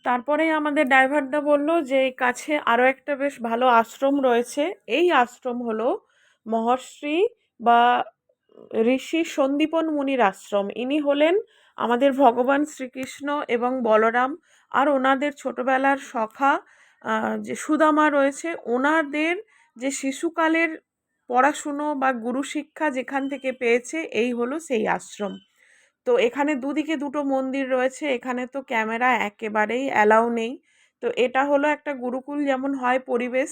তারপরেই আমাদের ড্রাইভারদা বলল যে এই কাছে আরও একটা বেশ ভালো আশ্রম রয়েছে। এই আশ্রম হলো মহর্ষি বা ঋষি সন্দীপন মুনির আশ্রম। ইনি হলেন আমাদের ভগবান শ্রীকৃষ্ণ এবং বলরাম আর ওনাদের ছোটবেলার সখা যে সুদামা রয়েছে, ওনাদের যে শিশুকালের পড়াশুনো বা গুরু শিক্ষা যেখান থেকে পেয়েছে, এই হলো সেই আশ্রম। তো এখানে দুদিকে দুটো মন্দির রয়েছে। এখানে তো ক্যামেরা একেবারেই অ্যালাউ নেই। তো এটা হলো একটা গুরুকুল যেমন হয় পরিবেশ,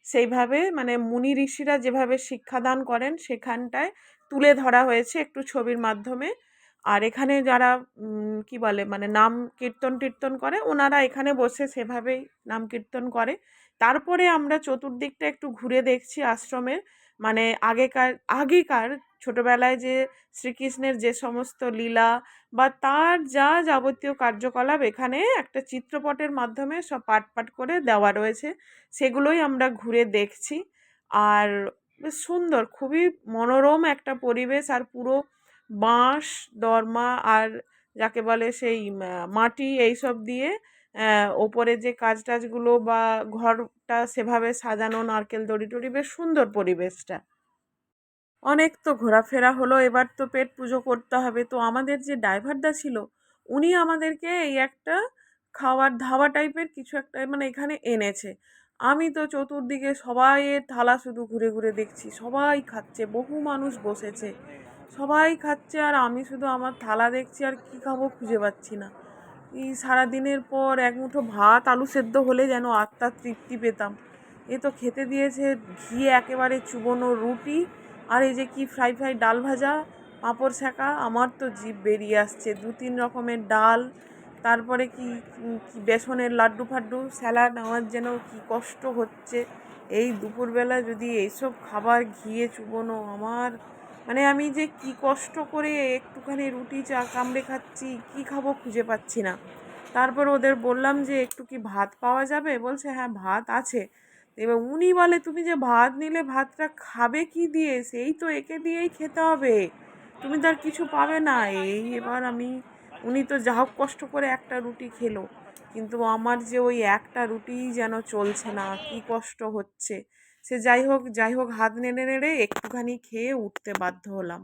সেইভাবে মানে মুনি ঋষিরা যেভাবে শিক্ষাদান করেন সেখানটায় তুলে ধরা হয়েছে একটু ছবির মাধ্যমে। আর এখানে যারা কি বলে মানে নাম কীর্তন টীর্তন করে, ওনারা এখানে বসে সেভাবেই নাম কীর্তন করে। তারপরে আমরা চতুর্দিকটা একটু ঘুরে দেখছি আশ্রমের। মানে আগেকার ছোটবেলায় যে শ্রীকৃষ্ণের যে সমস্ত লীলা বা তার যা যাবতীয় কার্যকলাপ এখানে একটা চিত্রপটের মাধ্যমে সব পাট পাট করে দেওয়া রয়েছে, সেগুলোই আমরা ঘুরে দেখছি। আর বেশ সুন্দর, খুবই মনোরম একটা পরিবেশ। আর পুরো বাঁশ দরমা আর যাকে বলে সেই মাটি এইসব দিয়ে ওপরে যে কাজ টাজগুলো বা ঘরটা সেভাবে সাজানো, নারকেল দড়ি টড়ি, বেশ সুন্দর পরিবেশটা। অনেক তো ঘোরাফেরা হলো, এবার তো পেট পুজো করতে হবে। তো আমাদের যে ড্রাইভারদা ছিল, উনি আমাদেরকে এই একটা খাওয়ার ধাবা টাইপের কিছু একটা মানে এখানে এনেছে। আমি তো চতুর্দিকে সবাইয়ের থালা শুধু ঘুরে ঘুরে দেখছি, সবাই খাচ্ছে, বহু মানুষ বসেছে, সবাই খাচ্ছে, আর আমি শুধু আমার থালা দেখছি আর কি খাবো খুঁজে পাচ্ছি না। এই সারাদিনের পর এক মুঠো ভাত আলু সেদ্ধ হলে যেন আত্মার তৃপ্তি পেতাম। এ তো খেতে দিয়েছে ঘি একেবারে চুবোনো রুটি, আর এই যে কি ফ্রাই ফ্রাই ডাল ভাজা, পাঁপড় ছ্যাঁকা, আমার তো জিভ বেরিয়ে আসছে। 2-3 রকমের ডাল, তারপরে কি কি বেসনের লাড্ডু ফাড্ডু, স্যালাড। আমার যেন কি কষ্ট হচ্ছে এই দুপুরবেলা যদি এইসব খাবার ঘিয়ে চুবোনো। আমার মানে আমি যে কি কষ্ট করে একটুখানি রুটি চা কামড়ে খাচ্ছি, কি খাবো খুঁজে পাচ্ছি না। তারপর ওদের বললাম যে একটু কি ভাত পাওয়া যাবে? বলছে হ্যাঁ ভাত আছে। এবার উনি বলে তুমি যে ভাত নিলে ভাতটা খাবে কি দিয়ে? সেই তো একে দিয়েই খেতে হবে, তুমি তো আর কিছু পাবে না। এবার উনি তো যা হোক কষ্ট করে একটা রুটি খেলো, কিন্তু আমার যে ওই একটা রুটিই যেন চলছে না, কি কষ্ট হচ্ছে। সে যাই হোক হাত নেড়ে নেড়ে একটুখানি খেয়ে উঠতে বাধ্য হলাম।